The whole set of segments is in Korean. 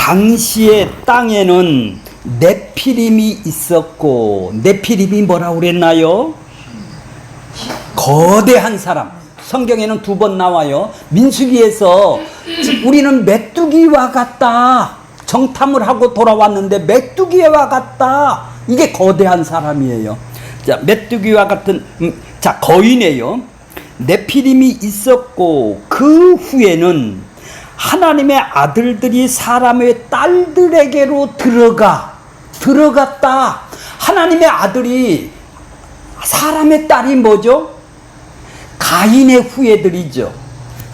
당시의 땅에는 네피림이 있었고, 네피림이 뭐라고 그랬나요? 거대한 사람. 성경에는 2번 나와요. 민수기에서 우리는 메뚜기와 같다. 정탐을 하고 돌아왔는데 메뚜기와 같다. 이게 거대한 사람이에요. 자, 메뚜기와 같은 자, 거인이에요. 네피림이 있었고 그 후에는 하나님의 아들들이 사람의 딸들에게로 들어갔다. 하나님의 아들이 사람의 딸이 뭐죠? 가인의 후예들이죠.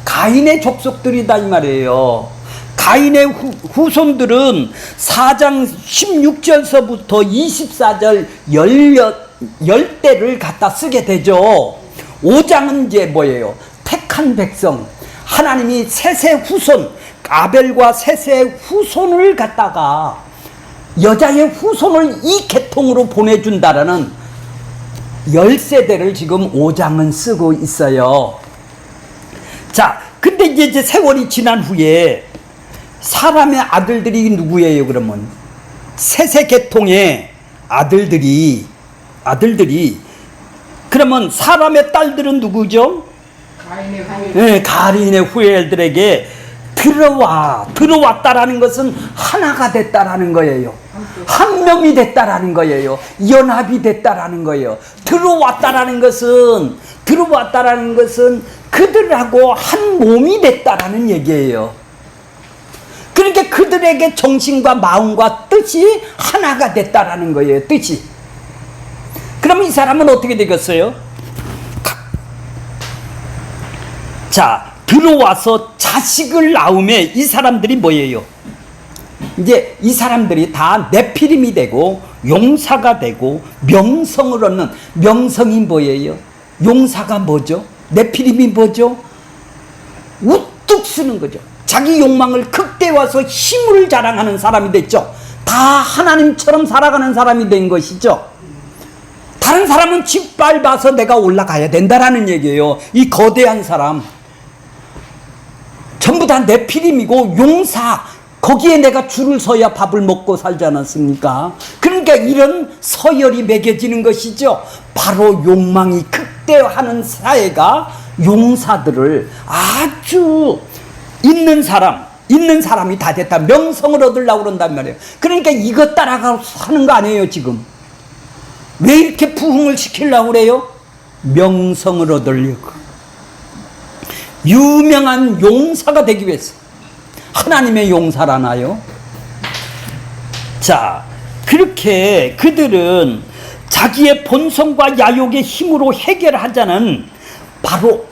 가인의 족속들이다 이 말이에요. 가인의 후손들은 4장 16절서부터 24절 10대를 갖다 쓰게 되죠. 5장은 이제 뭐예요? 택한 백성. 하나님이 셋의 후손, 아벨과 셋의 후손을 갖다가 여자의 후손을 이 계통으로 보내준다라는 10세대를 지금 5장은 쓰고 있어요. 자, 근데 이제 세월이 지난 후에 사람의 아들들이 누구예요, 그러면? 셋의 계통의 아들들이, 그러면 사람의 딸들은 누구죠? 가인의 후예들에게 들어왔다라는 것은 하나가 됐다라는 거예요. 한 명이 됐다라는 거예요. 연합이 됐다라는 거예요. 들어왔다라는 것은 그들하고 한 몸이 됐다라는 얘기예요. 그러니까 그들에게 정신과 마음과 뜻이 하나가 됐다라는 거예요. 뜻이. 그러면 이 사람은 어떻게 되겠어요? 자, 들어와서 자식을 낳음에 이 사람들이 뭐예요? 이제 이 사람들이 다 네피림이 되고 용사가 되고 명성을 얻는, 명성이 뭐예요? 용사가 뭐죠? 네피림이 뭐죠? 우뚝 쓰는 거죠. 자기 욕망을 극대화해서 힘을 자랑하는 사람이 됐죠. 다 하나님처럼 살아가는 사람이 된 것이죠. 다른 사람은 짓밟아서 내가 올라가야 된다라는 얘기예요. 이 거대한 사람 전부 다 네피림이고 용사, 거기에 내가 줄을 서야 밥을 먹고 살지 않았습니까? 그러니까 이런 서열이 매겨지는 것이죠. 바로 욕망이 극대화하는 사회가 용사들을 아주 있는 사람이 다 됐다. 명성을 얻으려고 그런단 말이에요. 그러니까 이것 따라가서 사는 거 아니에요, 지금. 왜 이렇게 부흥을 시키려고 그래요? 명성을 얻으려고. 유명한 용사가 되기 위해서. 하나님의 용사라나요? 자, 그렇게 그들은 자기의 본성과 야욕의 힘으로 해결하자는 바로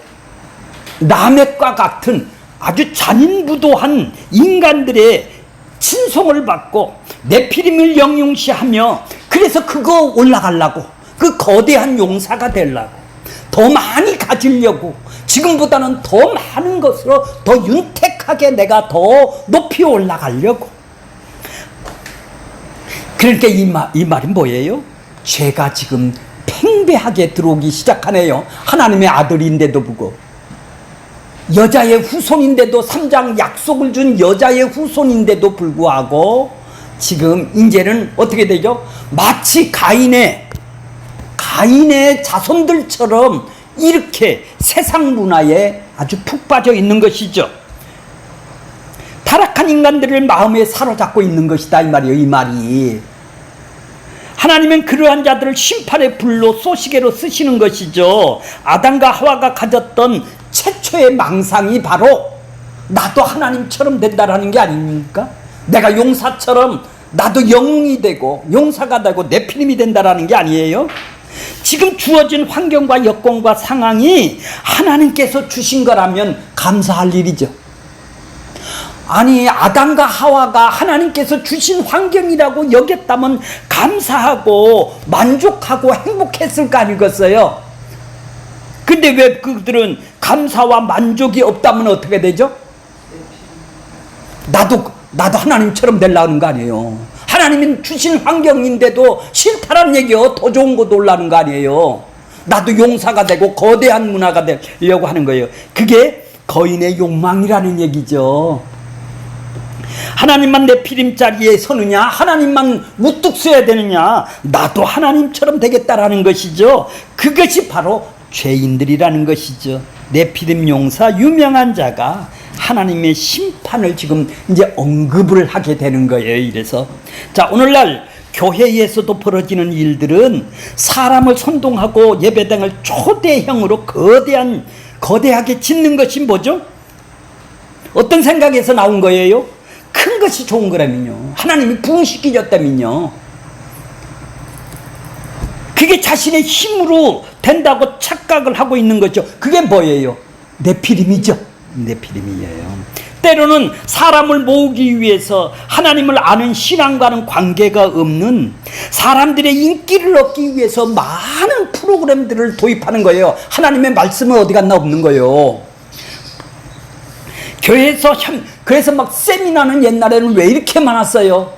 라멕과 같은 아주 잔인부도한 인간들의 친송을 받고 네피림을 영용시하며, 그래서 그거 올라가려고, 그 거대한 용사가 되려고, 더 많이 가지려고, 지금보다는 더 많은 것으로 더 윤택하게 내가 더 높이 올라가려고. 그러니까 이 말이 뭐예요? 죄가 지금 팽배하게 들어오기 시작하네요. 하나님의 아들인데도 불구하고, 여자의 후손인데도, 3장 약속을 준 여자의 후손인데도 불구하고 지금 이제는 어떻게 되죠? 마치 가인의 자손들처럼 이렇게 세상 문화에 아주 푹 빠져 있는 것이죠. 타락한 인간들을 마음에 사로잡고 있는 것이다 이 말이에요. 이 말이 하나님은 그러한 자들을 심판의 불로 쏘시개로 쓰시는 것이죠. 아담과 하와가 가졌던 최초의 망상이 바로 나도 하나님처럼 된다라는 게 아닙니까? 내가 용사처럼 나도 영웅이 되고 용사가 되고 네피림이 된다라는 게 아니에요. 지금 주어진 환경과 여건과 상황이 하나님께서 주신 거라면 감사할 일이죠. 아니, 아담과 하와가 하나님께서 주신 환경이라고 여겼다면 감사하고 만족하고 행복했을 거 아니겠어요? 근데 왜 그들은 감사와 만족이 없다면 어떻게 되죠? 나도 하나님처럼 되려는 거 아니에요. 하나님은 주신 환경인데도 싫다란 얘기요. 더 좋은 거 놀라는 거 아니에요. 나도 용사가 되고 거대한 문화가 되려고 하는 거예요. 그게 거인의 욕망이라는 얘기죠. 하나님만 내 피림자리에 서느냐, 하나님만 우뚝 서야 되느냐, 나도 하나님처럼 되겠다라는 것이죠. 그것이 바로 죄인들이라는 것이죠. 네피림 용사 유명한 자가 하나님의 심판을 지금 이제 언급을 하게 되는 거예요. 이래서 자, 오늘날 교회에서도 벌어지는 일들은 사람을 선동하고 예배당을 초대형으로 거대하게 짓는 것이 뭐죠? 어떤 생각에서 나온 거예요? 큰 것이 좋은 거라면요, 하나님이 부흥시키셨다면요, 그게 자신의 힘으로 된다고 착각을 하고 있는 거죠. 그게 뭐예요? 네피림이죠. 네피림이에요. 때로는 사람을 모으기 위해서 하나님을 아는 신앙과는 관계가 없는 사람들의 인기를 얻기 위해서 많은 프로그램들을 도입하는 거예요. 하나님의 말씀은 어디 갔나 없는 거예요. 교회에서 그래서 막 세미나는 옛날에는 왜 이렇게 많았어요?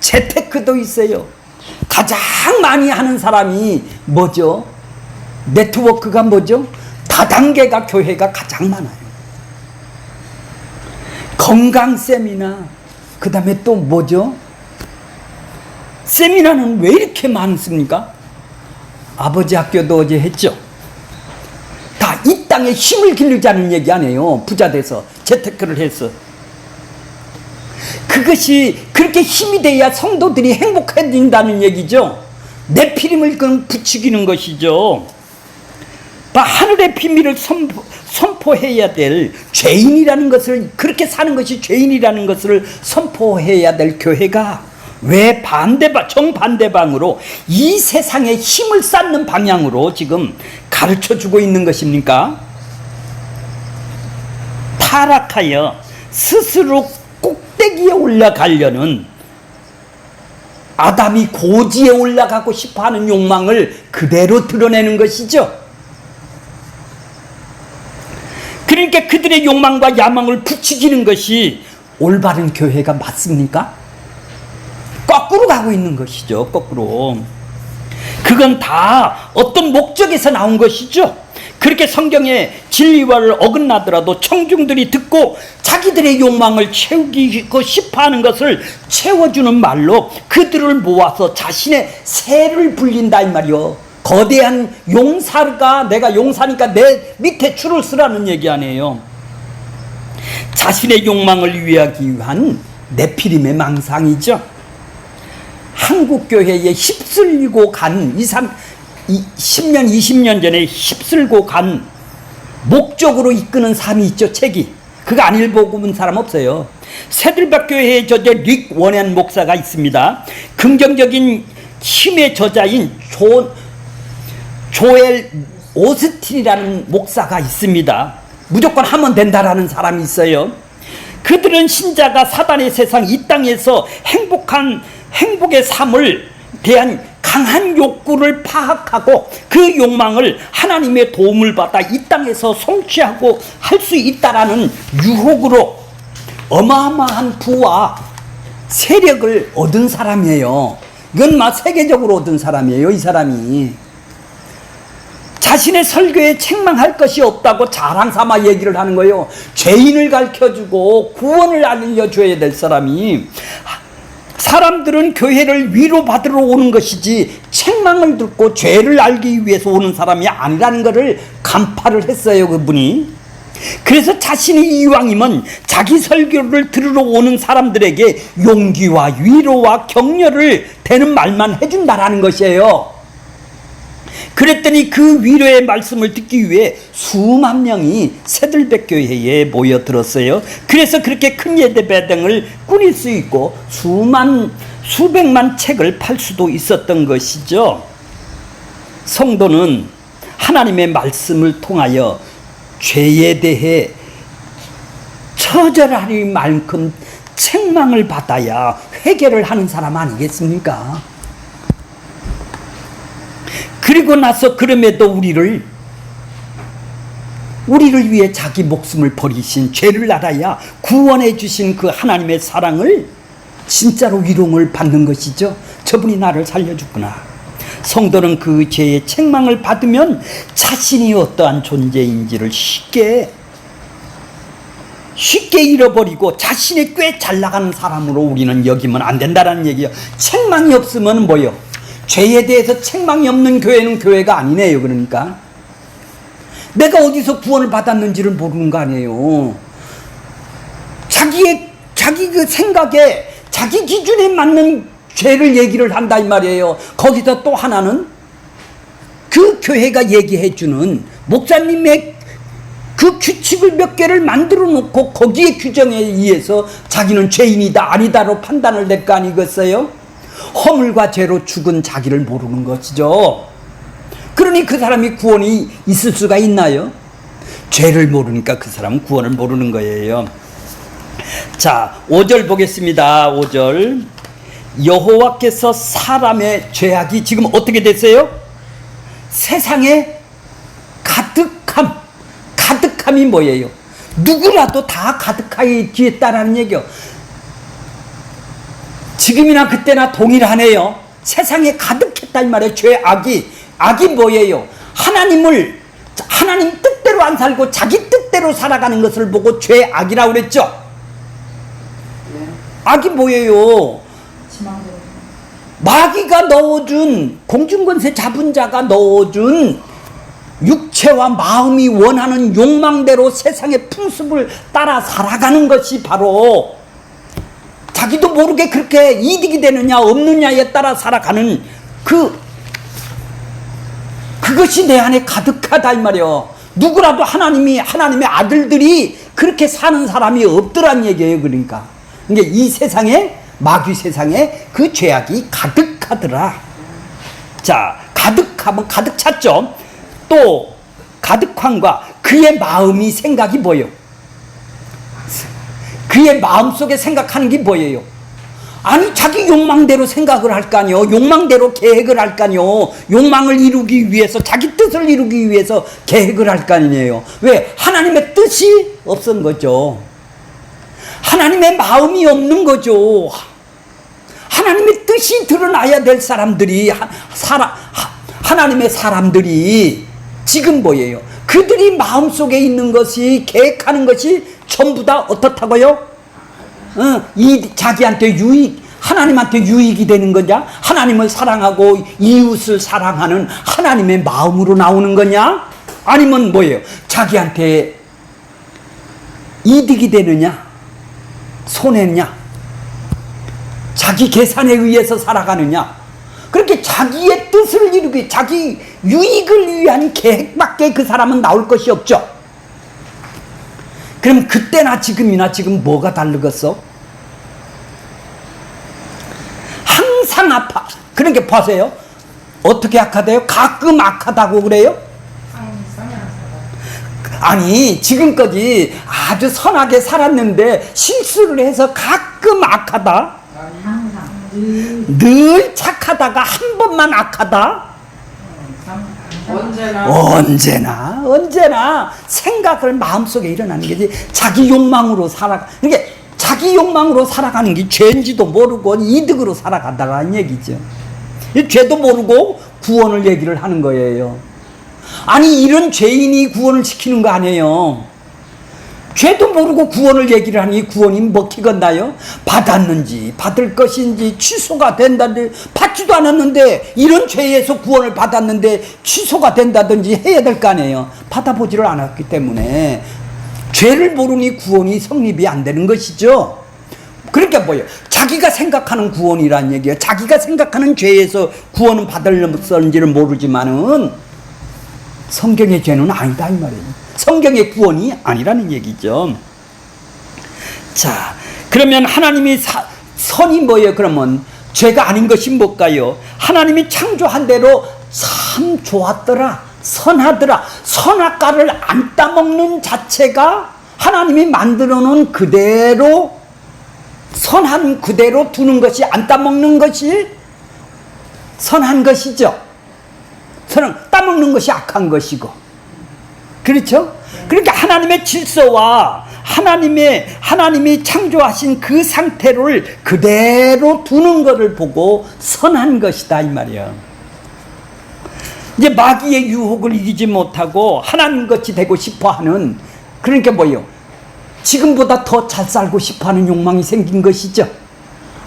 재테크도 있어요. 가장 많이 하는 사람이 뭐죠? 네트워크가 뭐죠? 다단계가 교회가 가장 많아요. 건강 세미나, 그 다음에 또 뭐죠? 세미나는 왜 이렇게 많습니까? 아버지 학교도 어제 했죠. 다 이 땅에 힘을 기르자는 얘기 아니에요. 부자 돼서 재테크를 해서. 그것이 그렇게 힘이 돼야 성도들이 행복해진다는 얘기죠. 네피림을 부추기는 것이죠. 하늘의 비밀을 선포해야 될 죄인이라는 것을, 그렇게 사는 것이 죄인이라는 것을 선포해야 될 교회가 왜 정반대방으로 이 세상에 힘을 쌓는 방향으로 지금 가르쳐주고 있는 것입니까? 타락하여 스스로 꼭대기에 올라가려는, 아담이 고지에 올라가고 싶어하는 욕망을 그대로 드러내는 것이죠. 그러니까 그들의 욕망과 야망을 부추기는 것이 올바른 교회가 맞습니까? 거꾸로 가고 있는 것이죠. 거꾸로. 그건 다 어떤 목적에서 나온 것이죠. 그렇게 성경의 진리와를 어긋나더라도 청중들이 듣고 자기들의 욕망을 채우고 싶어하는 것을 채워주는 말로 그들을 모아서 자신의 세를 불린다 이 말이요. 거대한 용사가, 내가 용사니까 내 밑에 줄을 쓰라는 얘기 아니에요. 자신의 욕망을 위하기 위한 네피림의 망상이죠. 한국교회에 휩쓸리고 간 10년 20년 전에 휩쓸고 간 목적으로 이끄는 사람이 있죠. 책이. 그거 안 읽어본 사람 없어요. 새들밭교회의 저자 릭 원앤 목사가 있습니다. 긍정적인 힘의 저자인 조엘 오스틴이라는 목사가 있습니다. 무조건 하면 된다라는 사람이 있어요. 그들은 신자가 사단의 세상 이 땅에서 행복의 삶을 대한 강한 욕구를 파악하고 그 욕망을 하나님의 도움을 받아 이 땅에서 성취하고 할 수 있다라는 유혹으로 어마어마한 부와 세력을 얻은 사람이에요. 이건 막 세계적으로 얻은 사람이에요. 이 사람이 자신의 설교에 책망할 것이 없다고 자랑 삼아 얘기를 하는 거예요. 죄인을 가르쳐주고 구원을 알려줘야 될 사람이, 사람들은 교회를 위로받으러 오는 것이지 책망을 듣고 죄를 알기 위해서 오는 사람이 아니라는 것을 간파를 했어요. 그분이. 그래서 자신이 이왕이면 자기 설교를 들으러 오는 사람들에게 용기와 위로와 격려를 되는 말만 해준다라는 것이에요. 그랬더니 그 위로의 말씀을 듣기 위해 수만 명이 새들밭교회에 모여들었어요. 그래서 그렇게 큰 예배당을 꾸릴 수 있고 수백만 책을 팔 수도 있었던 것이죠. 성도는 하나님의 말씀을 통하여 죄에 대해 처절하리만큼 책망을 받아야 회개를 하는 사람 아니겠습니까? 그리고 나서 그럼에도 우리를 위해 자기 목숨을 버리신, 죄를 알아야 구원해 주신 그 하나님의 사랑을 진짜로 위로를 받는 것이죠. 저분이 나를 살려줬구나. 성도는 그 죄의 책망을 받으면 자신이 어떠한 존재인지를 쉽게 쉽게 잃어버리고 자신이 꽤 잘 나가는 사람으로 우리는 여기면 안 된다는 얘기예요. 책망이 없으면 뭐요? 죄에 대해서 책망이 없는 교회는 교회가 아니네요. 그러니까 내가 어디서 구원을 받았는지를 모르는 거 아니에요. 자기 그 생각에 자기 기준에 맞는 죄를 얘기를 한다 이 말이에요. 거기서 또 하나는 그 교회가 얘기해 주는 목사님의 그 규칙을 몇 개를 만들어 놓고 거기에 규정에 의해서 자기는 죄인이다 아니다로 판단을 낼 거 아니겠어요? 허물과 죄로 죽은 자기를 모르는 것이죠. 그러니 그 사람이 구원이 있을 수가 있나요? 죄를 모르니까 그 사람은 구원을 모르는 거예요. 자, 5절 보겠습니다. 5절. 여호와께서 사람의 죄악이 지금 어떻게 됐어요? 세상에 가득함이 뭐예요? 누구라도 다 가득하게 있다라는 얘기요. 지금이나 그때나 동일하네요. 세상에 가득했다 이 말이에요. 악이 뭐예요? 하나님 뜻대로 안 살고 자기 뜻대로 살아가는 것을 보고 죄악이라고 그랬죠. 악이 뭐예요? 마귀가 넣어준, 공중권세 잡은 자가 넣어준 육체와 마음이 원하는 욕망대로 세상의 풍습을 따라 살아가는 것이 바로 자기도 모르게 그렇게 이득이 되느냐 없느냐에 따라 살아가는 그것이 내 안에 가득하다 이 말이요. 누구라도 하나님의 아들들이 그렇게 사는 사람이 없더란 얘기예요. 그러니까 이 세상에, 마귀 세상에 그 죄악이 가득하더라. 자, 가득하면 가득 찼죠. 또 가득함과 그의 마음이 생각이 뭐예요? 그의 마음속에 생각하는 게 뭐예요? 아니 자기 욕망대로 생각을 할 거 아니요. 욕망대로 계획을 할 거 아니요. 욕망을 이루기 위해서 자기 뜻을 이루기 위해서 계획을 할 거 아니에요. 왜? 하나님의 뜻이 없은 거죠. 하나님의 마음이 없는 거죠. 하나님의 뜻이 드러나야 될 사람들이 하나님의 사람들이 지금 뭐예요? 그들이 마음속에 있는 것이 계획하는 것이 전부 다 어떻다고요? 자기한테 하나님한테 유익이 되는 거냐? 하나님을 사랑하고 이웃을 사랑하는 하나님의 마음으로 나오는 거냐? 아니면 뭐예요? 자기한테 이득이 되느냐? 손해냐? 자기 계산에 의해서 살아가느냐? 그렇게 자기의 뜻을 이루기, 자기 유익을 위한 계획밖에 그 사람은 나올 것이 없죠. 그럼 그때나 지금이나 지금 뭐가 다르겠어? 항상 아파. 그러니까 보세요. 어떻게 악하대요? 가끔 악하다고 그래요? 아니 지금까지 아주 선하게 살았는데 실수를 해서 가끔 악하다? 늘 착하다가 한 번만 악하다? 언제나 생각을 마음속에 일어나는 게지. 자기 욕망으로 그러니까 자기 욕망으로 살아가는 게 죄인지도 모르고 이득으로 살아간다는 얘기죠. 죄도 모르고 구원을 얘기를 하는 거예요. 아니 이런 죄인이 구원을 시키는 거 아니에요. 죄도 모르고 구원을 얘기를 하니 구원이 먹히겠나요? 받았는지 받을 것인지 취소가 된다든지 받지도 않았는데 이런 죄에서 구원을 받았는데 취소가 된다든지 해야 될 거 아니에요. 받아보지를 않았기 때문에 죄를 모르니 구원이 성립이 안 되는 것이죠. 그러니까 뭐예요? 자기가 생각하는 구원이란 얘기예요. 자기가 생각하는 죄에서 구원은 받을는지를 모르지만은 성경의 죄는 아니다 이 말이에요. 성경의 구원이 아니라는 얘기죠. 자, 그러면 하나님이 선이 뭐예요? 그러면 죄가 아닌 것이 뭘까요? 하나님이 창조한 대로 참 좋았더라, 선하더라. 선악과를 안 따먹는 자체가 하나님이 만들어 놓은 그대로 선한 그대로 두는 것이, 안 따먹는 것이 선한 것이죠. 따먹는 것이 악한 것이고. 그렇죠? 그러니까 하나님의 질서와 하나님이 창조하신 그 상태를 그대로 두는 것을 보고 선한 것이다 이 말이야. 이제 마귀의 유혹을 이기지 못하고 하나님같이 되고 싶어하는, 그러니까 뭐예요? 지금보다 더 잘 살고 싶어하는 욕망이 생긴 것이죠.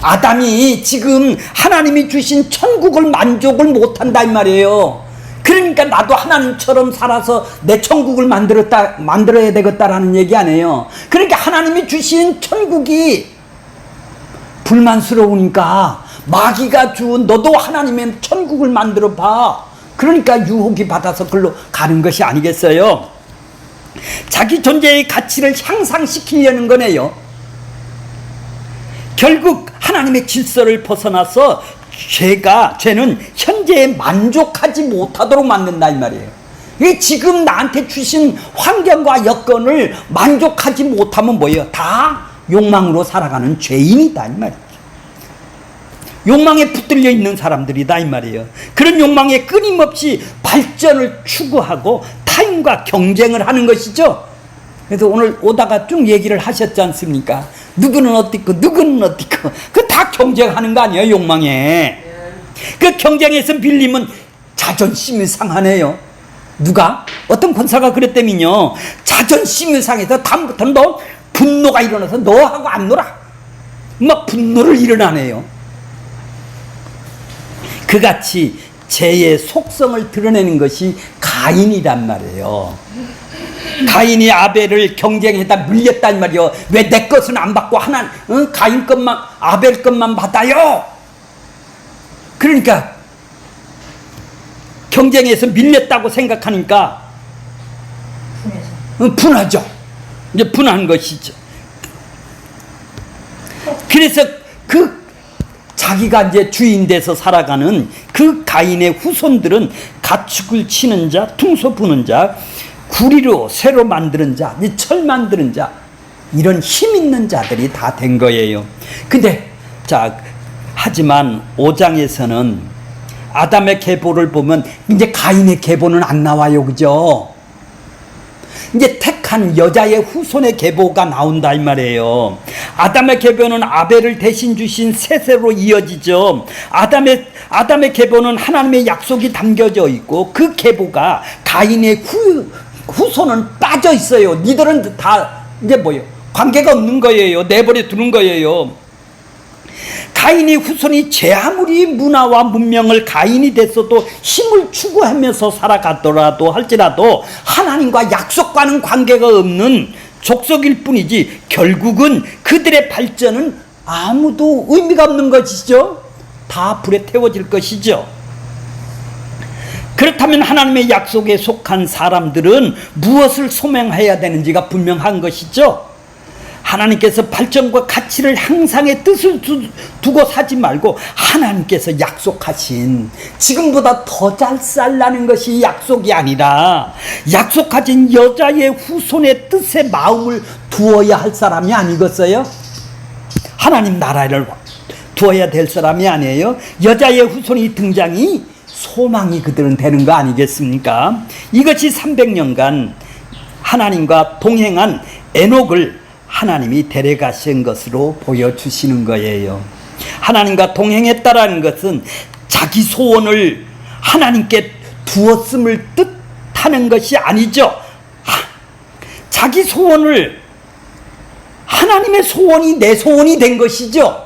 아담이 지금 하나님이 주신 천국을 만족을 못한다 이 말이에요. 그러니까 나도 하나님처럼 살아서 내 천국을 만들어야 되겠다라는 얘기 아니에요. 그러니까 하나님이 주신 천국이 불만스러우니까 마귀가 준 너도 하나님의 천국을 만들어 봐. 그러니까 유혹이 받아서 글로 가는 것이 아니겠어요? 자기 존재의 가치를 향상시키려는 거네요. 결국 하나님의 질서를 벗어나서 죄는 현재에 만족하지 못하도록 만든다 이 말이에요. 지금 나한테 주신 환경과 여건을 만족하지 못하면 뭐예요? 다 욕망으로 살아가는 죄인이다 이 말이에요. 욕망에 붙들려 있는 사람들이다 이 말이에요. 그런 욕망에 끊임없이 발전을 추구하고 타인과 경쟁을 하는 것이죠. 그래서 오늘 오다가 쭉 얘기를 하셨지 않습니까? 누구는 어떻고 누구는 어떻고 그 다 경쟁하는 거 아니에요 욕망에. 그 경쟁에서 밀리면 자존심이 상하네요. 누가? 어떤 권사가 그랬다면요, 자존심이 상해서 다음부터는 너 분노가 일어나서 너하고 안 놀아 막 분노를 일어나네요. 그같이 죄의 속성을 드러내는 것이 가인이란 말이에요. 가인이 아벨을 경쟁에다 물렸단 말이요. 왜 내 것은 안 받고 가인 것만, 아벨 것만 받아요? 그러니까 경쟁에서 밀렸다고 생각하니까 분하죠. 이제 분한 것이죠. 그래서 자기가 이제 주인 돼서 살아가는 그 가인의 후손들은 가축을 치는 자, 퉁소 부는 자, 구리로 새로 만드는 자, 철 만드는 자, 이런 힘 있는 자들이 다 된 거예요. 근데 하지만 5장에서는 아담의 계보를 보면 이제 가인의 계보는 안 나와요. 그죠? 이제 택한 여자의 후손의 계보가 나온다 이 말이에요. 아담의 계보는 아벨을 대신 주신 셋으로 이어지죠. 아담의 계보는 하나님의 약속이 담겨져 있고 그 계보가 가인의 후손은 빠져 있어요. 니들은 다 이제 뭐예요? 관계가 없는 거예요. 내버려 두는 거예요. 가인의 후손이 제 아무리 문화와 문명을 가인이 됐어도 힘을 추구하면서 살아가더라도 할지라도 하나님과 약속과는 관계가 없는 족속일 뿐이지 결국은 그들의 발전은 아무도 의미가 없는 것이죠. 다 불에 태워질 것이죠. 그렇다면 하나님의 약속에 속한 사람들은 무엇을 소명해야 되는지가 분명한 것이죠. 하나님께서 발전과 가치를 향상의 뜻을 두고 사지 말고 하나님께서 약속하신 지금보다 더 잘 살라는 것이 약속이 아니라 약속하신 여자의 후손의 뜻에 마음을 두어야 할 사람이 아니겠어요? 하나님 나라를 두어야 될 사람이 아니에요? 여자의 후손이 등장이 소망이 그들은 되는 거 아니겠습니까? 이것이 300년간 하나님과 동행한 에녹을 하나님이 데려가신 것으로 보여주시는 거예요. 하나님과 동행했다라는 것은 자기 소원을 하나님께 두었음을 뜻하는 것이 아니죠. 자기 소원을 하나님의 소원이 내 소원이 된 것이죠.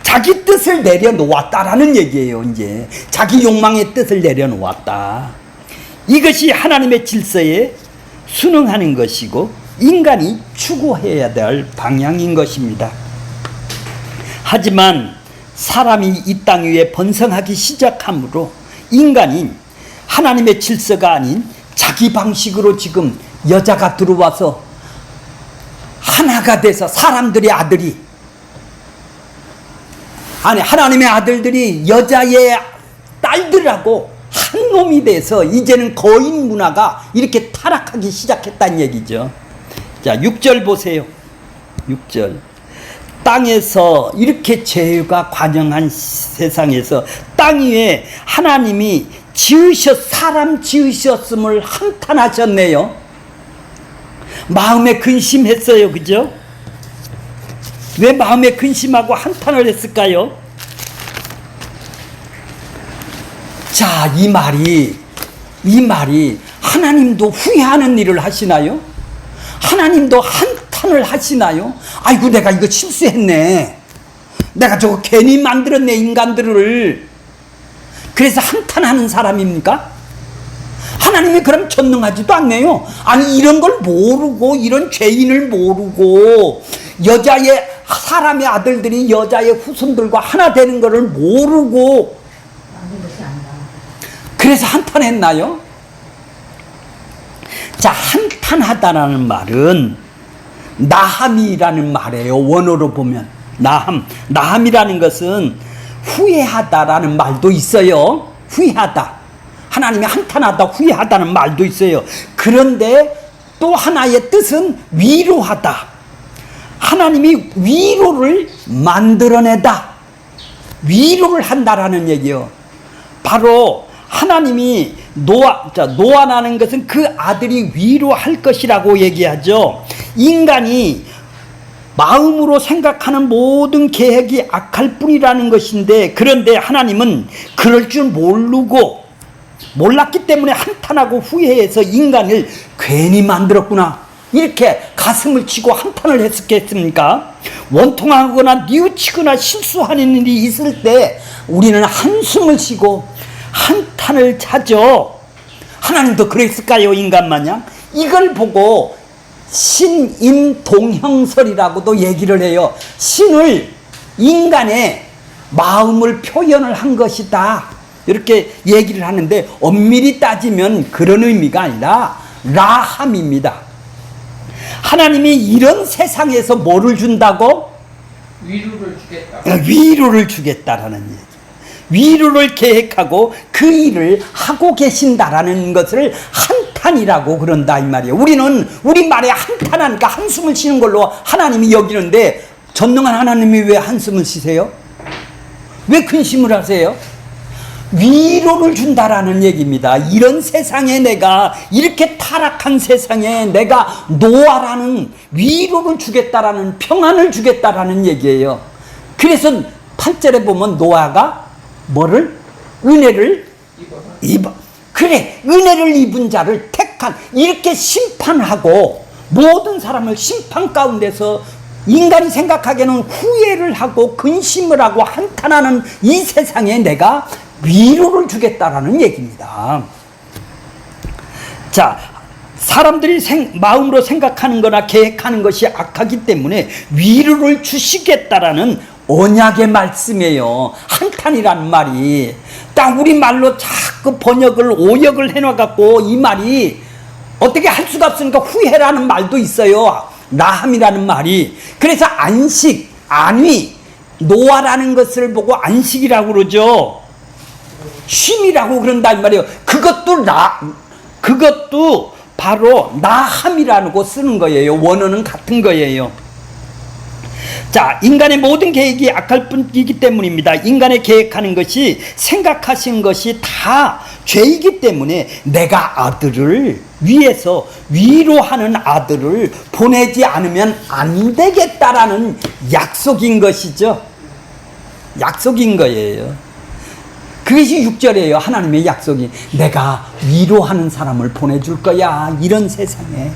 자기 뜻을 내려놓았다라는 얘기예요. 이제 자기 욕망의 뜻을 내려놓았다. 이것이 하나님의 질서에 순응하는 것이고 인간이 추구해야 될 방향인 것입니다. 하지만 사람이 이 땅 위에 번성하기 시작함으로 인간이 하나님의 질서가 아닌 자기 방식으로 지금 여자가 들어와서 하나가 돼서 사람들의 아들이 하나님의 아들들이 여자의 딸들하고 한 놈이 돼서 이제는 거인 문화가 이렇게 타락하기 시작했다는 얘기죠. 자, 6절 보세요. 6절. 땅에서 이렇게 죄가 관영한 세상에서 땅 위에 하나님이 사람 지으셨음을 한탄하셨네요. 마음에 근심했어요. 그죠? 왜 마음에 근심하고 한탄을 했을까요? 자, 이 말이 하나님도 후회하는 일을 하시나요? 하나님도 한탄을 하시나요? 아이고 내가 이거 실수했네. 내가 저거 괜히 만들었네 인간들을. 그래서 한탄하는 사람입니까? 하나님이 그럼 전능하지도 않네요. 아니 이런 걸 모르고 이런 죄인을 모르고 사람의 아들들이 여자의 후손들과 하나 되는 것을 모르고 그래서 한탄했나요? 자, 한탄하다라는 말은 나함이라는 말이에요. 원어로 보면 나함이라는 것은 후회하다라는 말도 있어요. 후회하다. 하나님이 한탄하다, 후회하다는 말도 있어요. 그런데 또 하나의 뜻은 위로하다. 하나님이 위로를 만들어내다. 위로를 한다라는 얘기요. 바로 하나님이 노아라는 것은 그 아들이 위로할 것이라고 얘기하죠. 인간이 마음으로 생각하는 모든 계획이 악할 뿐이라는 것인데, 그런데 하나님은 그럴 줄 몰랐기 때문에 한탄하고 후회해서 인간을 괜히 만들었구나, 이렇게 가슴을 치고 한탄을 했겠습니까? 원통하거나 뉘우치거나 실수하는 일이 있을 때 우리는 한숨을 쉬고 한탄을 차죠. 하나님도 그랬을까요? 인간마냥? 이걸 보고 신인동형설이라고도 얘기를 해요. 신을 인간의 마음을 표현을 한 것이다, 이렇게 얘기를 하는데, 엄밀히 따지면 그런 의미가 아니라 라함입니다. 하나님이 이런 세상에서 뭐를 준다고? 위로를 주겠다. 위로를 주겠다라는 얘기. 위로를 계획하고 그 일을 하고 계신다라는 것을 한탄이라고 그런다 이 말이에요. 우리는 우리 말에 한탄하니까 한숨을 쉬는 걸로 하나님이 여기는데, 전능한 하나님이 왜 한숨을 쉬세요? 왜 근심을 하세요? 위로를 준다라는 얘기입니다. 이런 세상에, 내가 이렇게 타락한 세상에 내가 노아라는 위로를 주겠다라는, 평안을 주겠다라는 얘기예요. 그래서 8절에 보면 노아가 뭐를? 은혜를 입어. 그래, 은혜를 입은 자를 택한, 이렇게 심판하고 모든 사람을 심판 가운데서 인간이 생각하기에는 후회를 하고 근심을 하고 한탄하는 이 세상에 내가 위로를 주겠다라는 얘기입니다. 자, 사람들이 마음으로 생각하는 거나 계획하는 것이 악하기 때문에 위로를 주시겠다라는 언약의 말씀이에요. 한탄이라는 말이 딱 우리 말로 자꾸 오역을 해놔갖고 이 말이 어떻게 할 수가 없으니까 후회라는 말도 있어요. 라함이라는 말이. 그래서 안식, 안위, 노아라는 것을 보고 안식이라고 그러죠. 쉼이라고 그런다 이 말이에요. 그것도 바로 나함이라고 쓰는 거예요. 원어는 같은 거예요. 자, 인간의 모든 계획이 악할 뿐이기 때문입니다. 인간의 계획하는 것이, 생각하신 것이 다 죄이기 때문에 내가 아들을 위해서 위로하는 아들을 보내지 않으면 안 되겠다라는 약속인 것이죠. 약속인 거예요. 그것이 6절이에요. 하나님의 약속이. 내가 위로하는 사람을 보내줄 거야. 이런 세상에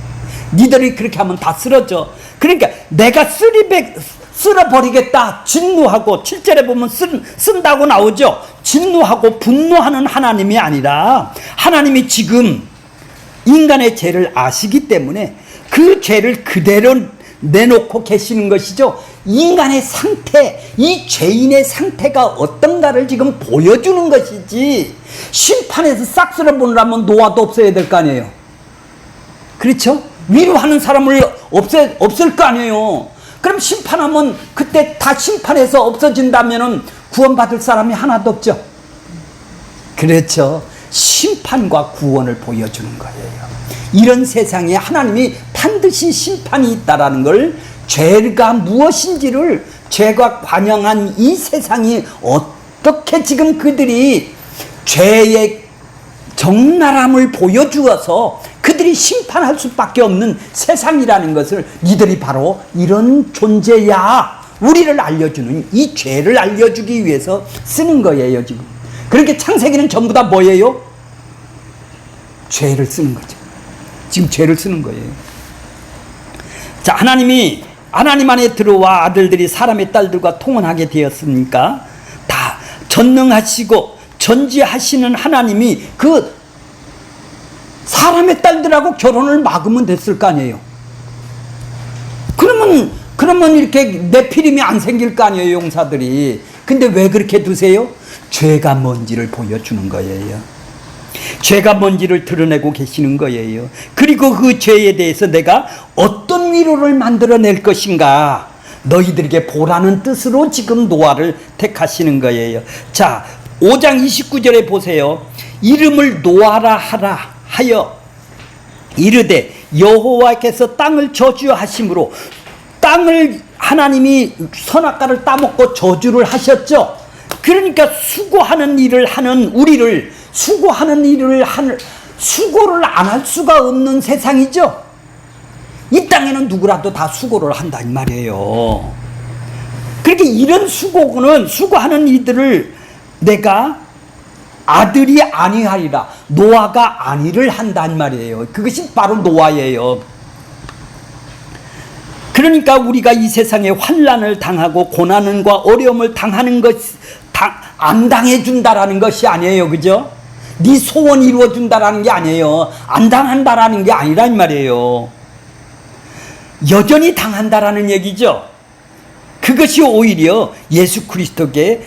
니들이 그렇게 하면 다 쓰러져. 그러니까 내가 쓸어버리겠다, 진노하고, 7절에 보면 쓴다고 나오죠. 진노하고 분노하는 하나님이 아니라, 하나님이 지금 인간의 죄를 아시기 때문에 그 죄를 그대로 내놓고 계시는 것이죠. 인간의 상태, 이 죄인의 상태가 어떤가를 지금 보여주는 것이지, 심판에서 싹 쓸어보느라면 노아도 없어야 될 거 아니에요. 그렇죠? 위로하는 사람을 없앨 거 아니에요. 그럼 심판하면 그때 다 심판해서 없어진다면 구원받을 사람이 하나도 없죠. 그렇죠. 심판과 구원을 보여주는 거예요. 이런 세상에 하나님이 반드시 심판이 있다라는 걸, 죄가 무엇인지를, 죄가 관영한 이 세상이 어떻게 지금 그들이 죄의 적나람을 보여주어서 그들이 심판할 수밖에 없는 세상이라는 것을, 니들이 바로 이런 존재야, 우리를 알려주는, 이 죄를 알려주기 위해서 쓰는 거예요 지금. 그렇게 창세기는 전부 다 뭐예요? 죄를 쓰는 거죠. 지금 죄를 쓰는 거예요. 자, 하나님 안에 들어와 아들들이 사람의 딸들과 통혼하게 되었으니까 다 전능하시고 전지하시는 하나님이 그 사람의 딸들하고 결혼을 막으면 됐을 거 아니에요. 그러면 이렇게 네피림이 안 생길 거 아니에요, 용사들이. 근데 왜 그렇게 두세요? 죄가 뭔지를 보여주는 거예요. 죄가 뭔지를 드러내고 계시는 거예요. 그리고 그 죄에 대해서 내가 어떤 위로를 만들어낼 것인가, 너희들에게 보라는 뜻으로 지금 노아를 택하시는 거예요. 자, 5장 29절에 보세요. 이름을 노아라 하여 이르되 여호와께서 땅을 저주하심으로, 땅을 하나님이 선악과를 따먹고 저주를 하셨죠. 그러니까 수고하는 일을 하는 우리를, 수고를 안 할 수가 없는 세상이죠. 이 땅에는 누구라도 다 수고를 한다 이 말이에요. 그렇게 이런 수고하는 이들을 내가 아들이 아니하리라, 노아가 아니를 한단 말이에요. 그것이 바로 노아예요. 그러니까 우리가 이 세상에 환난을 당하고 고난과 어려움을 당하는 안 당해준다라는 것이 아니에요. 그죠? 네 소원 이루어준다라는 게 아니에요. 안 당한다라는 게 아니란 말이에요. 여전히 당한다라는 얘기죠. 그것이 오히려 예수 그리스도께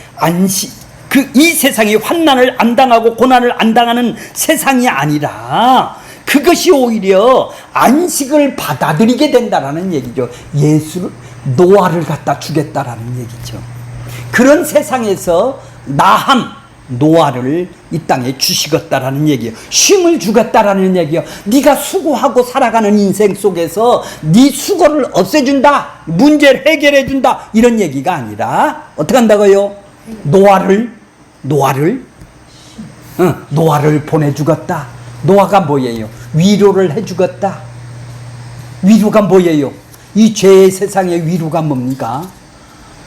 이 세상이 환난을 안 당하고 고난을 안 당하는 세상이 아니라, 그것이 오히려 안식을 받아들이게 된다라는 얘기죠. 노아를 갖다 주겠다라는 얘기죠. 그런 세상에서 노아를 이 땅에 주시겠다라는 얘기예요. 쉼을 주겠다라는 얘기예요. 네가 수고하고 살아가는 인생 속에서 네 수고를 없애준다, 문제를 해결해준다, 이런 얘기가 아니라 어떻게 한다고요? 노아를 보내주겠다. 노아가 뭐예요? 위로를 해주겠다. 위로가 뭐예요? 이 죄의 세상의 위로가 뭡니까?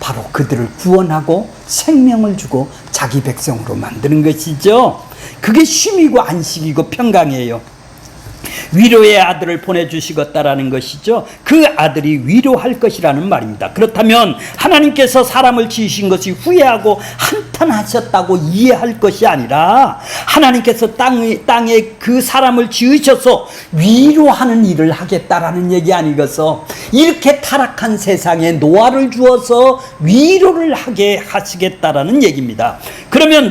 바로 그들을 구원하고 생명을 주고 자기 백성으로 만드는 것이죠. 그게 쉼이고 안식이고 평강이에요. 위로의 아들을 보내주시겠다라는 것이죠. 그 아들이 위로할 것이라는 말입니다. 그렇다면 하나님께서 사람을 지으신 것이 후회하고 한탄하셨다고 이해할 것이 아니라, 하나님께서 땅에 그 사람을 지으셔서 위로하는 일을 하겠다라는 얘기 아니겠어? 이렇게 타락한 세상에 노아를 주어서 위로를 하게 하시겠다라는 얘기입니다. 그러면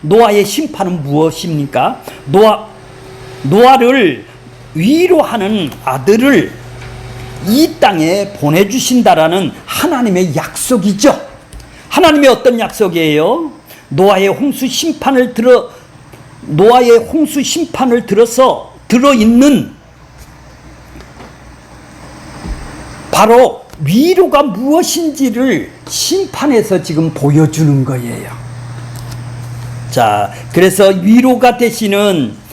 노아의 심판은 무엇입니까? 노아를 위로하는 아들을 이 땅에 보내주신다라는 하나님의 약속이죠. 하나님의 어떤 약속이에요? 노아의 홍수 심판을 들어서 들어있는 바로 위로가 무엇인지를 심판에서 지금 보여주는 거예요. 자, 그래서 위로가 되시는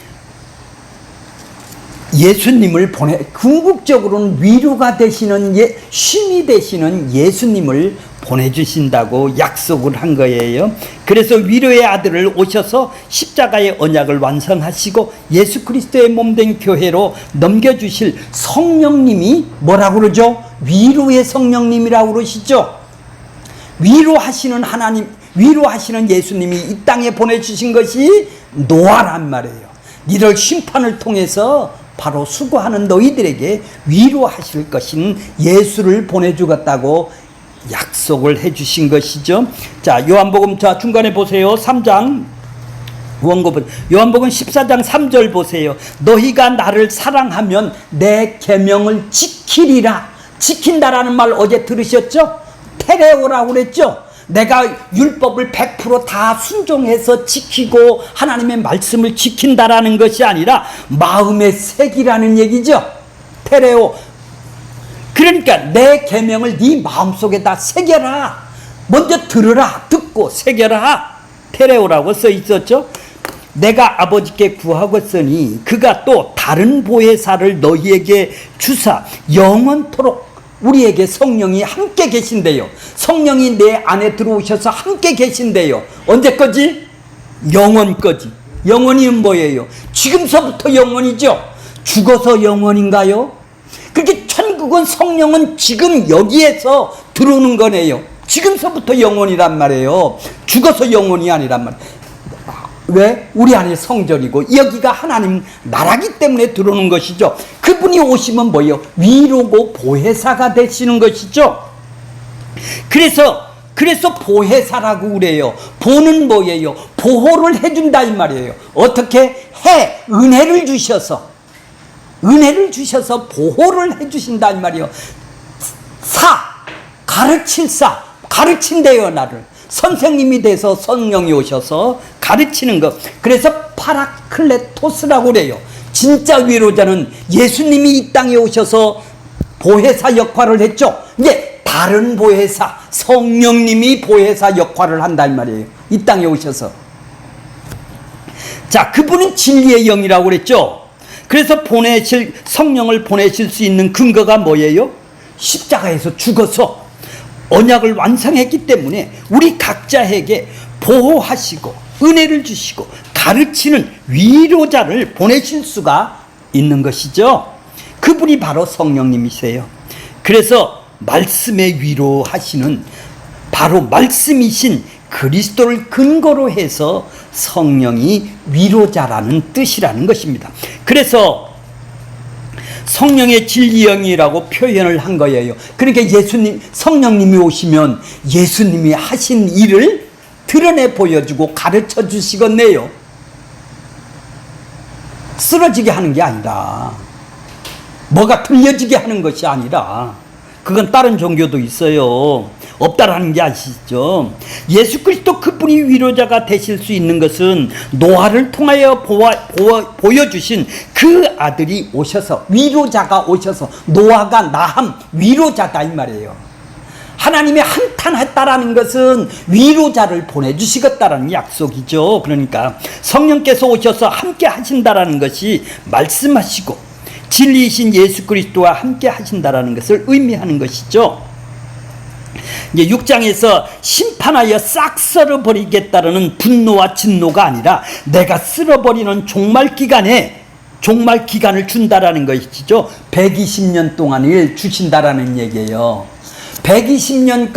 예수님을 궁극적으로는 위로가 되시는, 쉼이 되시는 예수님을 보내주신다고 약속을 한 거예요. 그래서 위로의 아들을 오셔서 십자가의 언약을 완성하시고 예수 그리스도의 몸된 교회로 넘겨주실 성령님이 뭐라고 그러죠? 위로의 성령님이라고 그러시죠. 위로하시는 예수님이 이 땅에 보내주신 것이 노아란 말이에요. 니들 심판을 통해서 바로 수고하는 너희들에게 위로하실 것인 예수를 보내주겠다고 약속을 해주신 것이죠. 자, 요한복음, 자, 중간에 보세요. 3장, 요한복음 14장 3절 보세요. 너희가 나를 사랑하면 내 계명을 지키리라. 지킨다라는 말 어제 들으셨죠? 테레오라고 그랬죠? 내가 율법을 100% 다 순종해서 지키고 하나님의 말씀을 지킨다라는 것이 아니라 마음의 색이라는 얘기죠. 테레오. 그러니까 내 계명을 네 마음속에다 새겨라. 먼저 들으라. 듣고 새겨라. 테레오라고 써 있었죠. 내가 아버지께 구하겠으니 그가 또 다른 보혜사를 너희에게 주사 영원토록 우리에게 성령이 함께 계신대요. 성령이 내 안에 들어오셔서 함께 계신대요. 언제까지? 영원까지. 영원이는 뭐예요? 지금서부터 영원이죠. 죽어서 영원인가요? 그렇게 결국은 성령은 지금 여기에서 들어오는 거네요. 지금서부터 영혼이란 말이에요. 죽어서 영혼이 아니란 말이에요. 왜? 우리 안에 성전이고 여기가 하나님 나라기 때문에 들어오는 것이죠. 그분이 오시면 뭐예요? 위로고 보혜사가 되시는 것이죠. 그래서 보혜사라고 그래요. 보는 뭐예요? 보호를 해준다 이 말이에요. 어떻게 해? 은혜를 주셔서 보호를 해주신다 이 말이에요. 가르친대요 나를. 선생님이 돼서 성령이 오셔서 가르치는 것. 그래서 파라클레토스라고 그래요. 진짜 위로자는 예수님이 이 땅에 오셔서 보혜사 역할을 했죠. 이제 다른 보혜사, 성령님이 보혜사 역할을 한다 이 말이에요. 이 땅에 오셔서. 자, 그분은 진리의 영이라고 그랬죠. 그래서 성령을 보내실 수 있는 근거가 뭐예요? 십자가에서 죽어서 언약을 완성했기 때문에 우리 각자에게 보호하시고 은혜를 주시고 가르치는 위로자를 보내실 수가 있는 것이죠. 그분이 바로 성령님이세요. 그래서 말씀에 위로하시는 바로 말씀이신 그리스도를 근거로 해서 성령이 위로자라는 뜻이라는 것입니다. 그래서 성령의 진리영이라고 표현을 한 거예요. 그러니까 성령님이 오시면 예수님이 하신 일을 드러내 보여주고 가르쳐 주시겠네요. 쓰러지게 하는 게 아니라, 뭐가 들려지게 하는 것이 아니라, 그건 다른 종교도 있어요. 없다라는 게 아시죠? 예수 그리스도 그분이 위로자가 되실 수 있는 것은 노아를 통하여 보여주신 그 아들이 오셔서, 위로자가 오셔서, 노아가 나함 위로자다 이 말이에요. 하나님이 한탄했다라는 것은 위로자를 보내주시겠다라는 약속이죠. 그러니까 성령께서 오셔서 함께 하신다라는 것이 말씀하시고 진리이신 예수 그리스도와 함께 하신다라는 것을 의미하는 것이죠. 이제 6장에서 심판하여 싹 썰어버리겠다라는 분노와 진노가 아니라 내가 쓸어버리는 종말 기간을 준다라는 것이죠. 120년 동안을 주신다라는 얘기예요. 120년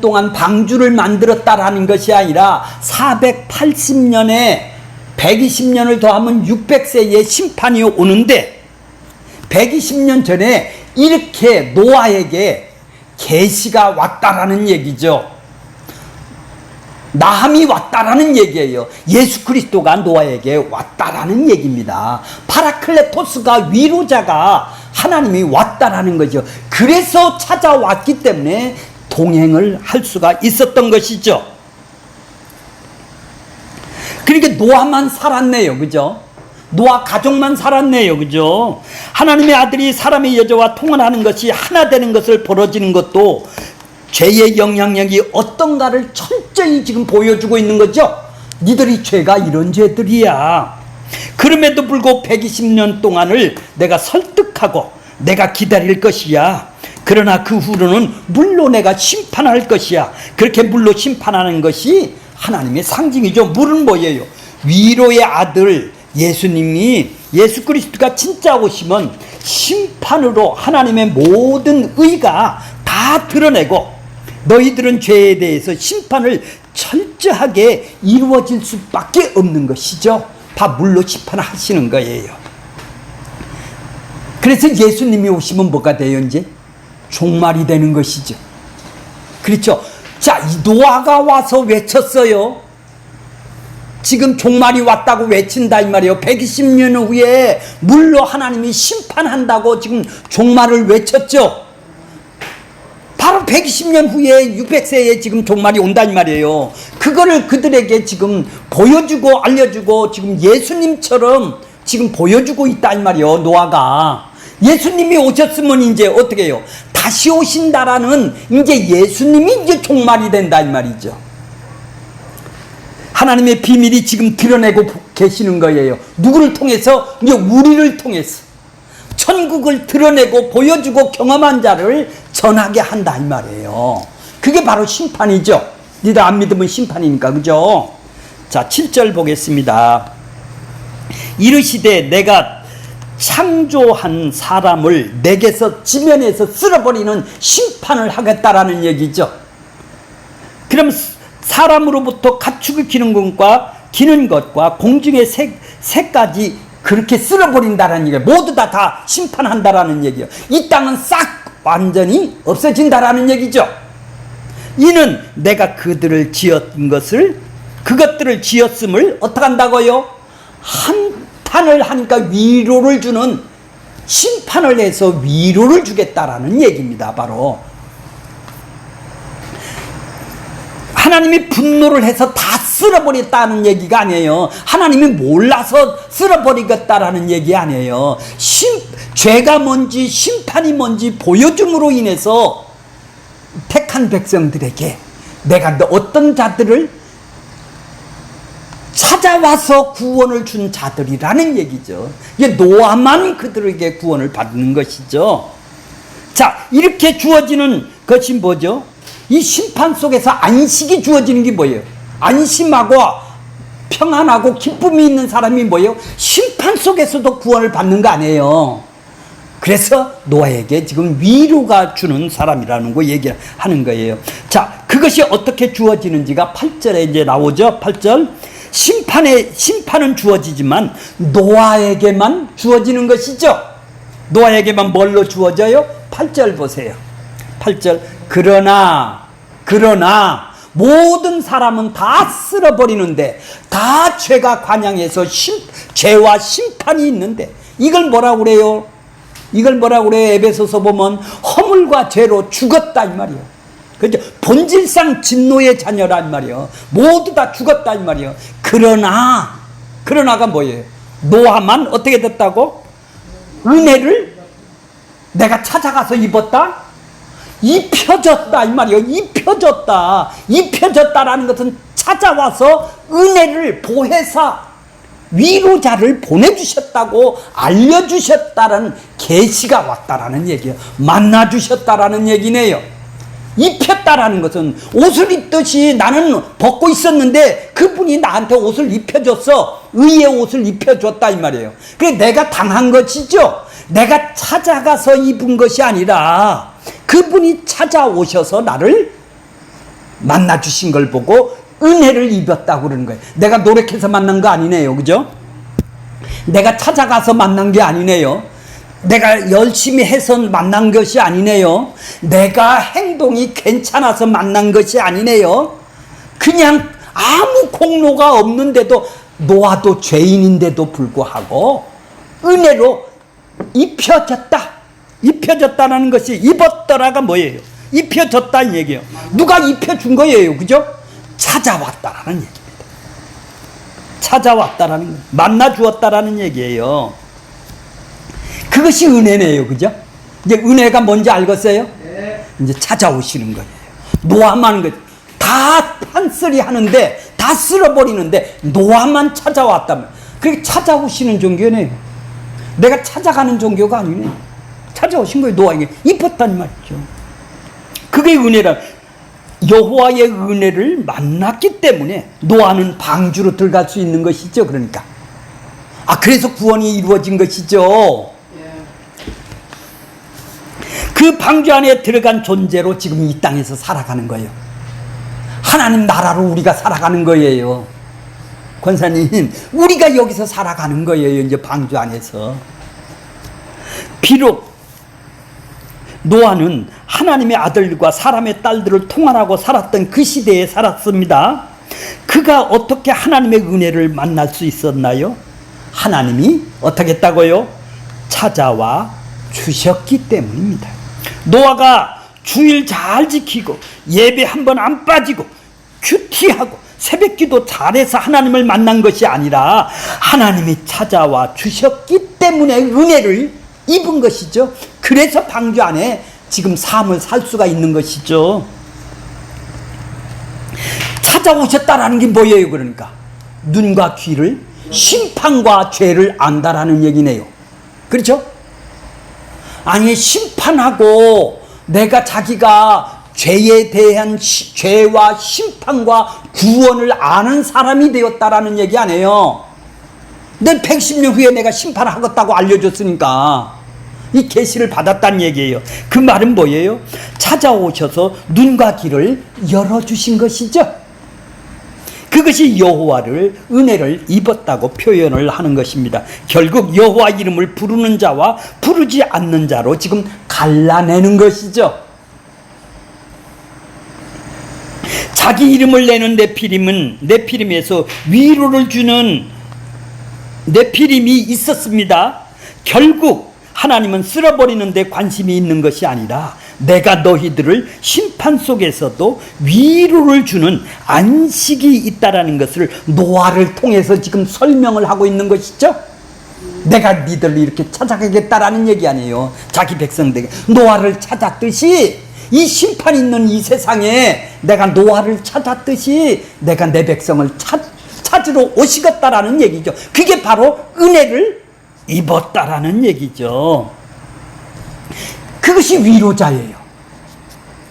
동안 방주를 만들었다라는 것이 아니라 480년에 120년을 더하면 600세의 심판이 오는데 120년 전에 이렇게 노아에게 계시가 왔다라는 얘기죠. 나함이 왔다라는 얘기예요. 예수 그리스도가 노아에게 왔다라는 얘기입니다. 파라클레토스가 위로자가 하나님이 왔다라는 거죠. 그래서 찾아왔기 때문에 동행을 할 수가 있었던 것이죠. 그러니까 노아만 살았네요. 그죠? 노아 가족만 살았네요. 그죠? 하나님의 아들이 사람의 여자와 통혼하는 것이 하나 되는 것을 벌어지는 것도 죄의 영향력이 어떤가를 철저히 지금 보여주고 있는 거죠. 니들이 죄가 이런 죄들이야. 그럼에도 불구하고 120년 동안을 내가 설득하고 내가 기다릴 것이야. 그러나 그 후로는 물로 내가 심판할 것이야. 그렇게 물로 심판하는 것이 하나님의 상징이죠. 물은 뭐예요? 위로의 아들 예수님이, 예수 그리스도가 진짜 오시면 심판으로 하나님의 모든 의가 다 드러내고 너희들은 죄에 대해서 심판을 철저하게 이루어질 수밖에 없는 것이죠. 다 물로 심판하시는 거예요. 그래서 예수님이 오시면 뭐가 돼요? 이제 종말이 되는 것이죠. 그렇죠? 자, 이 노아가 와서 외쳤어요. 지금 종말이 왔다고 외친다 이 말이에요. 120년 후에 물로 하나님이 심판한다고 지금 종말을 외쳤죠. 바로 120년 후에 600세에 지금 종말이 온다 이 말이에요. 그거를 그들에게 지금 보여주고 알려주고 지금 예수님처럼 지금 보여주고 있다 이 말이에요. 노아가 예수님이 오셨으면 이제 어떻게 해요? 다시 오신다라는 이제 예수님이 이제 종말이 된다 이 말이죠. 하나님의 비밀이 지금 드러내고 계시는 거예요. 누구를 통해서? 이제 우리를 통해서 천국을 드러내고 보여주고 경험한 자를 전하게 한다 이 말이에요. 그게 바로 심판이죠. 니들 안 믿으면 심판이니까. 그죠? 자, 7절 보겠습니다. 이르시되 내가 창조한 사람을 내게서 지면에서 쓸어버리는 심판을 하겠다라는 얘기죠. 그럼 사람으로부터 가축을 기는 것과 공중의 새까지 그렇게 쓸어버린다라는 얘기예요. 모두 다 심판한다라는 얘기예요. 이 땅은 싹 완전히 없어진다라는 얘기죠. 이는 내가 그것들을 지었음을 어떻게 한다고요? 한탄을 하니까 위로를 주는 심판을 해서 위로를 주겠다라는 얘기입니다. 바로 하나님이 분노를 해서 다 쓸어버렸다는 얘기가 아니에요. 하나님이 몰라서 쓸어버리겠다라는 얘기 아니에요. 죄가 뭔지 심판이 뭔지 보여줌으로 인해서 택한 백성들에게 내가 어떤 자들을 찾아와서 구원을 준 자들이라는 얘기죠. 이게 노아만 그들에게 구원을 받는 것이죠. 자, 이렇게 주어지는 것이 뭐죠? 이 심판 속에서 안식이 주어지는 게 뭐예요? 안심하고 평안하고 기쁨이 있는 사람이 뭐예요? 심판 속에서도 구원을 받는 거 아니에요. 그래서 노아에게 지금 위로가 주는 사람이라는 거 얘기하는 거예요. 자, 그것이 어떻게 주어지는지가 8절에 이제 나오죠. 8절. 심판은 주어지지만 노아에게만 주어지는 것이죠. 노아에게만 뭘로 주어져요? 8절 보세요. 8절. 그러나 모든 사람은 다 쓸어버리는데 다 죄가 관양해서 죄와 심판이 있는데 이걸 뭐라고 그래요? 에베소서 보면 허물과 죄로 죽었다 이 말이에요. 그죠? 본질상 진노의 자녀란 말이에요. 모두 다 죽었다 이 말이에요. 그러나가 뭐예요? 노아만 어떻게 됐다고? 은혜를 내가 찾아가서 입었다? 입혀졌다 이 말이에요. 입혀졌다라는 것은 찾아와서 은혜를 보혜사 위로자를 보내주셨다고 알려주셨다는 계시가 왔다라는 얘기예요. 만나주셨다라는 얘기네요. 입혔다라는 것은 옷을 입듯이 나는 벗고 있었는데 그분이 나한테 옷을 입혀줬어. 의의 옷을 입혀줬다 이 말이에요. 그래 내가 당한 것이죠. 내가 찾아가서 입은 것이 아니라 그분이 찾아오셔서 나를 만나주신 걸 보고 은혜를 입었다고 그러는 거예요. 내가 노력해서 만난 거 아니네요. 그죠? 내가 찾아가서 만난 게 아니네요. 내가 열심히 해서 만난 것이 아니네요. 내가 행동이 괜찮아서 만난 것이 아니네요. 그냥 아무 공로가 없는데도 노아도 죄인인데도 불구하고 은혜로 입혀졌다는 것이 입었더라가 뭐예요? 입혀졌다는 얘기예요. 누가 입혀준 거예요. 그죠? 찾아왔다라는 얘기입니다. 찾아왔다라는, 만나주었다라는 얘기예요. 그것이 은혜네요. 그죠? 이제 은혜가 뭔지 알겠어요? 네. 이제 찾아오시는 거예요. 노아만 다 판쓰리 하는데, 다 쓸어버리는데, 노아만 찾아왔다면, 그게 찾아오시는 종교네요. 내가 찾아가는 종교가 아니네. 찾아오신 거예요. 노아에게 입었단 말이죠. 그게 은혜라. 여호와의 은혜를 만났기 때문에 노아는 방주로 들어갈 수 있는 것이죠. 그러니까 그래서 구원이 이루어진 것이죠. 그 방주 안에 들어간 존재로 지금 이 땅에서 살아가는 거예요. 하나님 나라로 우리가 살아가는 거예요. 권사님, 우리가 여기서 살아가는 거예요. 이제 방주 안에서. 비록 노아는 하나님의 아들과 사람의 딸들을 통할하고 살았던 그 시대에 살았습니다. 그가 어떻게 하나님의 은혜를 만날 수 있었나요? 하나님이 어떻게 했다고요? 찾아와 주셨기 때문입니다. 노아가 주일 잘 지키고 예배 한 번 안 빠지고 큐티하고 새벽기도 잘해서 하나님을 만난 것이 아니라 하나님이 찾아와 주셨기 때문에 은혜를 입은 것이죠. 그래서 방주 안에 지금 삶을 살 수가 있는 것이죠. 찾아오셨다라는 게 뭐예요? 그러니까 눈과 귀를, 심판과 죄를 안다라는 얘기네요. 그렇죠? 아니, 심판하고 내가 자기가 죄에 대한 죄와 심판과 구원을 아는 사람이 되었다라는 얘기 아니에요. 내 110년 후에 내가 심판하겠다고 알려줬으니까 이 계시를 받았다는 얘기예요. 그 말은 뭐예요? 찾아오셔서 눈과 귀를 열어주신 것이죠. 그것이 여호와를 은혜를 입었다고 표현을 하는 것입니다. 결국 여호와 이름을 부르는 자와 부르지 않는 자로 지금 갈라내는 것이죠. 자기 이름을 내는 네피림에서 위로를 주는 네피림이 있었습니다. 결국 하나님은 쓸어버리는 데 관심이 있는 것이 아니라 내가 너희들을 심판 속에서도 위로를 주는 안식이 있다라는 것을 노아를 통해서 지금 설명을 하고 있는 것이죠. 내가 니들을 이렇게 찾아가겠다라는 얘기 아니에요. 자기 백성들에게 노아를 찾았듯이 이 심판 있는 이 세상에 내가 노아를 찾았듯이 내가 내 백성을 찾으러 오시겠다라는 얘기죠. 그게 바로 은혜를 입었다라는 얘기죠. 그것이 위로자예요.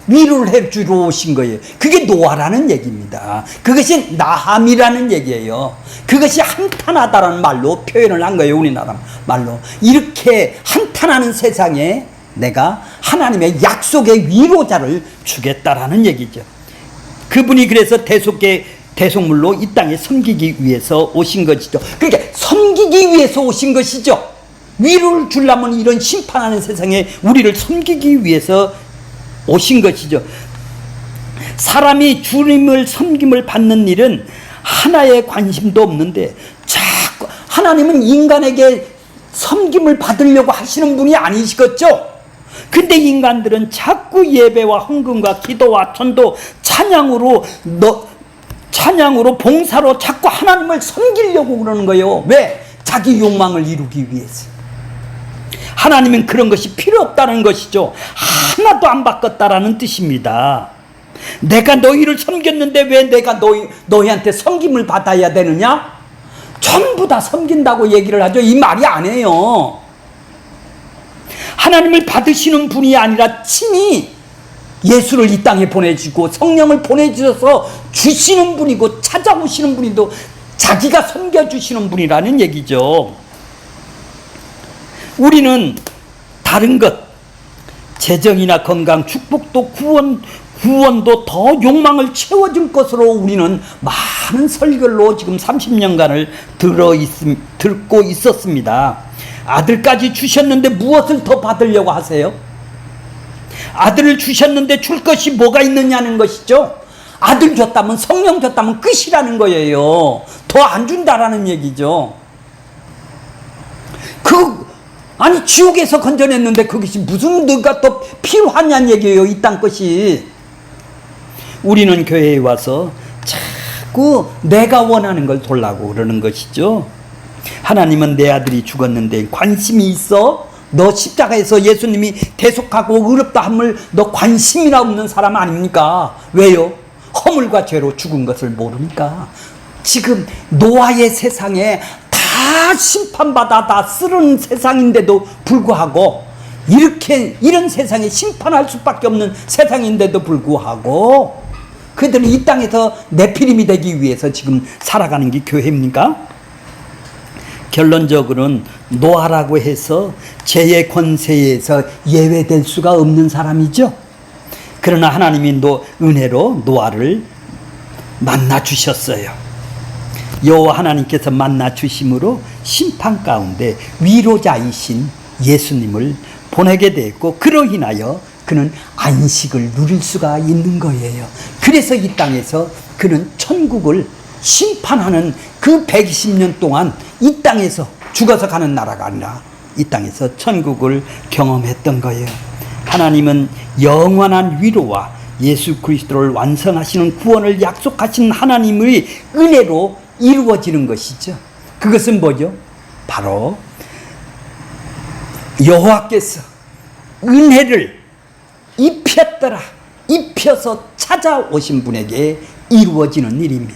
위로를 해주러 오신 거예요. 그게 노아라는 얘기입니다. 그것이 나함이라는 얘기예요. 그것이 한탄하다라는 말로 표현을 한 거예요. 우리나라 말로. 이렇게 한탄하는 세상에 내가 하나님의 약속의 위로자를 주겠다라는 얘기죠. 그분이 그래서 대속물로 이 땅에 섬기기 위해서 오신 것이죠. 그러니까 섬기기 위해서 오신 것이죠. 위로를 주려면 이런 심판하는 세상에 우리를 섬기기 위해서 오신 것이죠. 사람이 주님을 섬김을 받는 일은 하나의 관심도 없는데 자꾸 하나님은 인간에게 섬김을 받으려고 하시는 분이 아니시겠죠. 근데 인간들은 자꾸 예배와 헌금과 기도와 전도 찬양으로 봉사로 자꾸 하나님을 섬기려고 그러는 거예요. 왜? 자기 욕망을 이루기 위해서. 하나님은 그런 것이 필요 없다는 것이죠. 하나도 안 바꿨다라는 뜻입니다. 내가 너희를 섬겼는데 왜 내가 너희한테 섬김을 받아야 되느냐? 전부 다 섬긴다고 얘기를 하죠. 이 말이 아니에요. 하나님을 받으시는 분이 아니라 친히 예수를 이 땅에 보내주고 성령을 보내주셔서 주시는 분이고 찾아오시는 분이도 자기가 섬겨주시는 분이라는 얘기죠. 우리는 다른 것, 재정이나 건강, 축복도 구원도 더 욕망을 채워줄 것으로 우리는 많은 설교로 지금 30년간을 듣고 있었습니다. 아들까지 주셨는데 무엇을 더 받으려고 하세요? 아들을 주셨는데 줄 것이 뭐가 있느냐는 것이죠. 아들 줬다면 성령 줬다면 끝이라는 거예요. 더 안 준다라는 얘기죠. 아니 지옥에서 건져냈는데 그것이 무슨 너가 또 필요하냐는 얘기예요. 이 땅 것이. 우리는 교회에 와서 자꾸 내가 원하는 걸 돌라고 그러는 것이죠. 하나님은 내 아들이 죽었는데 관심이 있어? 너 십자가에서 예수님이 대속하고 의롭다 함을 너 관심이나 없는 사람 아닙니까? 왜요? 허물과 죄로 죽은 것을 모르니까. 지금 노아의 세상에 다 심판받아 다 쓰는 세상인데도 불구하고 이런 세상에 심판할 수밖에 없는 세상인데도 불구하고 그들은 이 땅에서 네피림이 되기 위해서 지금 살아가는 게 교회입니까? 결론적으로는 노아라고 해서 죄의 권세에서 예외될 수가 없는 사람이죠. 그러나 하나님이 은혜로 노아를 만나 주셨어요. 여호와 하나님께서 만나 주심으로 심판 가운데 위로자이신 예수님을 보내게 됐고 그로 인하여 그는 안식을 누릴 수가 있는 거예요. 그래서 이 땅에서 그는 천국을 심판하는 그 120년 동안 이 땅에서 죽어서 가는 나라가 아니라 이 땅에서 천국을 경험했던 거예요. 하나님은 영원한 위로와 예수 그리스도를 완성하시는 구원을 약속하신 하나님의 은혜로 이루어지는 것이죠. 그것은 뭐죠? 바로 여호와께서 은혜를 입혀서 찾아오신 분에게 이루어지는 일입니다.